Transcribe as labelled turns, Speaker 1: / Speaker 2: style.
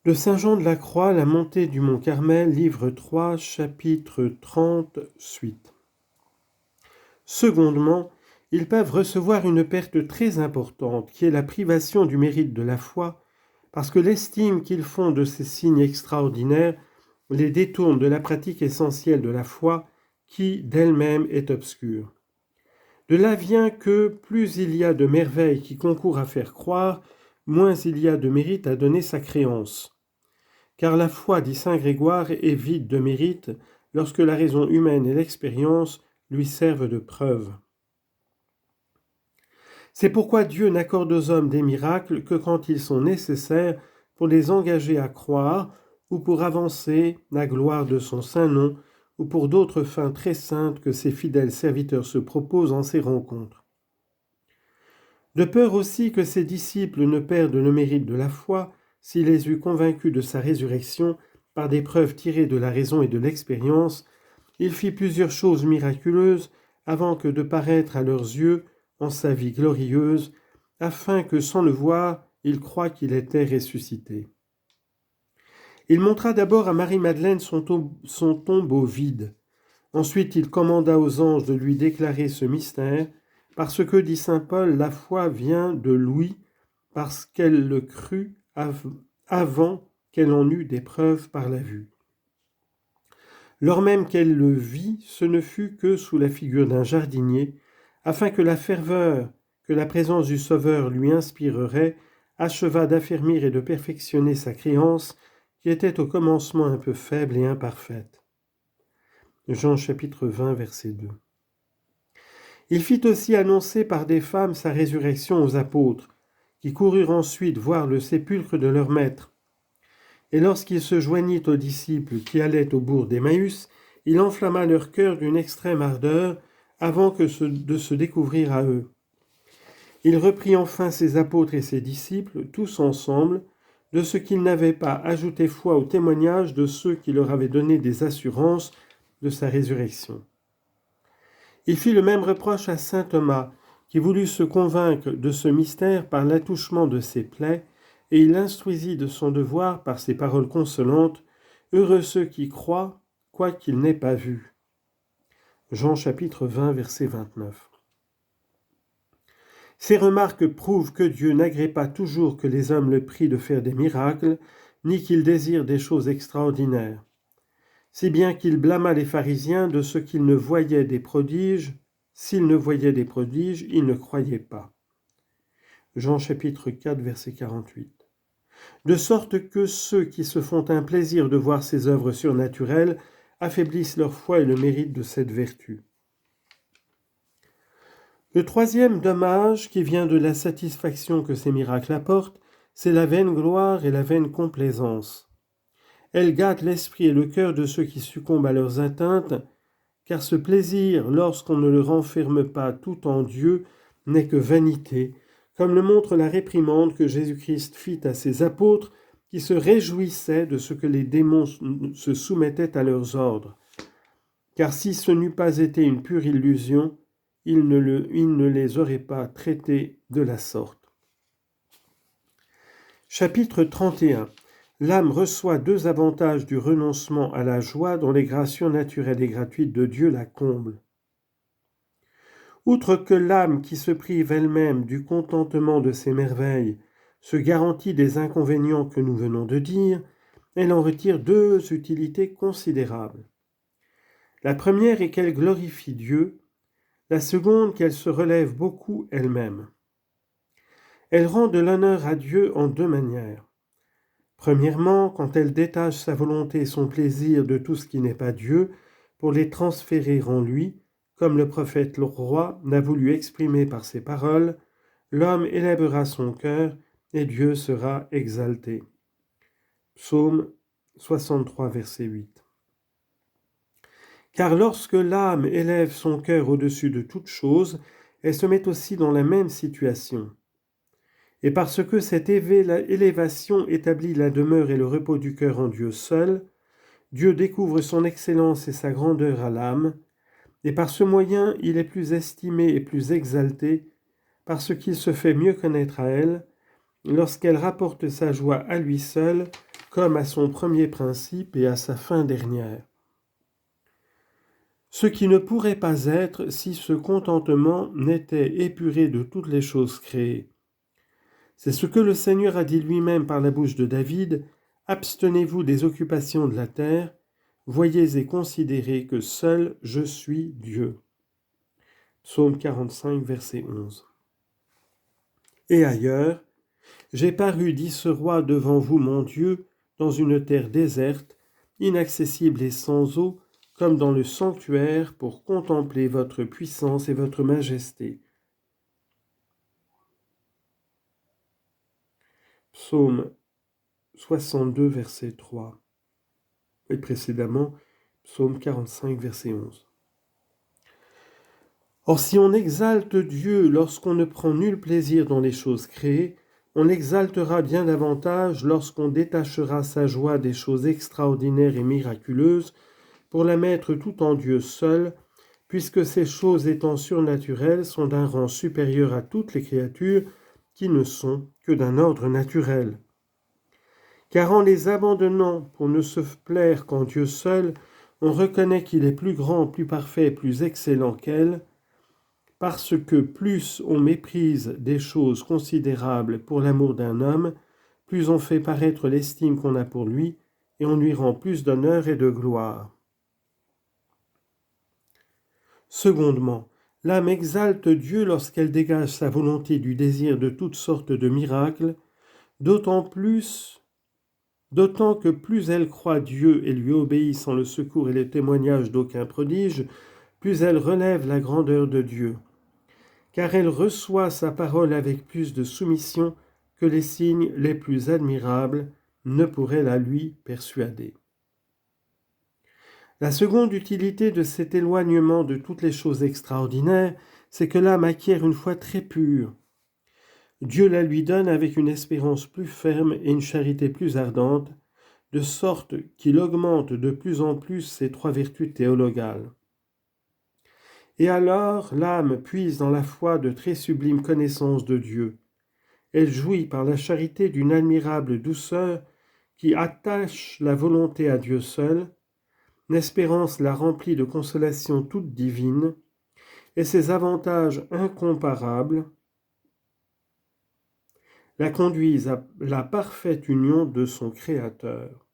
Speaker 1: De Saint Jean de la Croix, la montée du mont Carmel, livre 3, chapitre 30, suite. Secondement, ils peuvent recevoir une perte très importante, qui est la privation du mérite de la foi, parce que l'estime qu'ils font de ces signes extraordinaires les détourne de la pratique essentielle de la foi, qui d'elle-même est obscure. De là vient que plus il y a de merveilles qui concourent à faire croire, moins il y a de mérite à donner sa créance. Car la foi, dit saint Grégoire, est vide de mérite lorsque la raison humaine et l'expérience lui servent de preuve. C'est pourquoi Dieu n'accorde aux hommes des miracles que quand ils sont nécessaires pour les engager à croire ou pour avancer la gloire de son saint nom ou pour d'autres fins très saintes que ses fidèles serviteurs se proposent en ces rencontres. De peur aussi que ses disciples ne perdent le mérite de la foi, s'il les eût convaincus de sa résurrection par des preuves tirées de la raison et de l'expérience, il fit plusieurs choses miraculeuses avant que de paraître à leurs yeux en sa vie glorieuse, afin que sans le voir, ils croient qu'il était ressuscité. Il montra d'abord à Marie-Madeleine son tombeau vide. Ensuite, il commanda aux anges de lui déclarer ce mystère, parce que, dit saint Paul, la foi vient de l'ouïe, parce qu'elle le crut avant qu'elle en eût des preuves par la vue. Lors même qu'elle le vit, ce ne fut que sous la figure d'un jardinier, afin que la ferveur que la présence du Sauveur lui inspirerait acheva d'affermir et de perfectionner sa créance, qui était au commencement un peu faible et imparfaite. Jean chapitre 20, verset 2. Il fit aussi annoncer par des femmes sa résurrection aux apôtres, qui coururent ensuite voir le sépulcre de leur maître. Et lorsqu'il se joignit aux disciples qui allaient au bourg d'Emmaüs, il enflamma leur cœur d'une extrême ardeur avant de se découvrir à eux. Il reprit enfin ses apôtres et ses disciples, tous ensemble, de ce qu'ils n'avaient pas ajouté foi au témoignage de ceux qui leur avaient donné des assurances de sa résurrection. Il fit le même reproche à saint Thomas, qui voulut se convaincre de ce mystère par l'attouchement de ses plaies, et il l'instruisit de son devoir par ces paroles consolantes, « Heureux ceux qui croient, quoiqu'ils n'aient pas vu. » Jean chapitre 20, verset 29. Ces remarques prouvent que Dieu n'agrée pas toujours que les hommes le prient de faire des miracles, ni qu'il désire des choses extraordinaires. Si bien qu'il blâma les pharisiens de ce qu'ils ne voyaient des prodiges, s'ils ne voyaient des prodiges, ils ne croyaient pas. Jean chapitre 4, verset 48. De sorte que ceux qui se font un plaisir de voir ces œuvres surnaturelles affaiblissent leur foi et le mérite de cette vertu. Le troisième dommage qui vient de la satisfaction que ces miracles apportent, c'est la vaine gloire et la vaine complaisance. Elles gâtent l'esprit et le cœur de ceux qui succombent à leurs atteintes, car ce plaisir, lorsqu'on ne le renferme pas tout en Dieu, n'est que vanité, comme le montre la réprimande que Jésus-Christ fit à ses apôtres qui se réjouissaient de ce que les démons se soumettaient à leurs ordres. Car si ce n'eût pas été une pure illusion, il ne les aurait pas traités de la sorte. Chapitre 31. L'âme reçoit deux avantages du renoncement à la joie dont les grâces surnaturelles et gratuites de Dieu la comblent. Outre que l'âme qui se prive elle-même du contentement de ces merveilles se garantit des inconvénients que nous venons de dire, elle en retire deux utilités considérables. La première est qu'elle glorifie Dieu, la seconde qu'elle se relève beaucoup elle-même. Elle rend de l'honneur à Dieu en deux manières. Premièrement, quand elle détache sa volonté et son plaisir de tout ce qui n'est pas Dieu pour les transférer en lui, comme le prophète le roi n'a voulu exprimer par ses paroles, l'homme élèvera son cœur et Dieu sera exalté. Psaume 63, verset 8. Car lorsque l'âme élève son cœur au-dessus de toute chose, elle se met aussi dans la même situation. Et parce que cette élévation établit la demeure et le repos du cœur en Dieu seul, Dieu découvre son excellence et sa grandeur à l'âme, et par ce moyen il est plus estimé et plus exalté, parce qu'il se fait mieux connaître à elle, lorsqu'elle rapporte sa joie à lui seul, comme à son premier principe et à sa fin dernière. Ce qui ne pourrait pas être si ce contentement n'était épuré de toutes les choses créées. C'est ce que le Seigneur a dit lui-même par la bouche de David, « Abstenez-vous des occupations de la terre, voyez et considérez que seul je suis Dieu. » Psaume 45, verset 11. Et ailleurs, « J'ai paru, dit ce roi, devant vous, mon Dieu, dans une terre déserte, inaccessible et sans eau, comme dans le sanctuaire, pour contempler votre puissance et votre majesté. » Psaume 62, verset 3. Et précédemment, Psaume 45, verset 11. Or, si on exalte Dieu lorsqu'on ne prend nul plaisir dans les choses créées, on l'exaltera bien davantage lorsqu'on détachera sa joie des choses extraordinaires et miraculeuses pour la mettre tout en Dieu seul, puisque ces choses étant surnaturelles sont d'un rang supérieur à toutes les créatures qui ne sont que d'un ordre naturel. Car en les abandonnant pour ne se plaire qu'en Dieu seul, on reconnaît qu'il est plus grand, plus parfait, plus excellent qu'elle, parce que plus on méprise des choses considérables pour l'amour d'un homme, plus on fait paraître l'estime qu'on a pour lui, et on lui rend plus d'honneur et de gloire. Secondement, l'âme exalte Dieu lorsqu'elle dégage sa volonté du désir de toutes sortes de miracles, d'autant que plus elle croit Dieu et lui obéit sans le secours et le témoignage d'aucun prodige, plus elle relève la grandeur de Dieu, car elle reçoit sa parole avec plus de soumission que les signes les plus admirables ne pourraient la lui persuader. La seconde utilité de cet éloignement de toutes les choses extraordinaires, c'est que l'âme acquiert une foi très pure. Dieu la lui donne avec une espérance plus ferme et une charité plus ardente, de sorte qu'il augmente de plus en plus ses trois vertus théologales. Et alors l'âme puise dans la foi de très sublimes connaissances de Dieu. Elle jouit par la charité d'une admirable douceur qui attache la volonté à Dieu seul. L'espérance la remplit de consolations toutes divines, et ses avantages incomparables la conduisent à la parfaite union de son Créateur.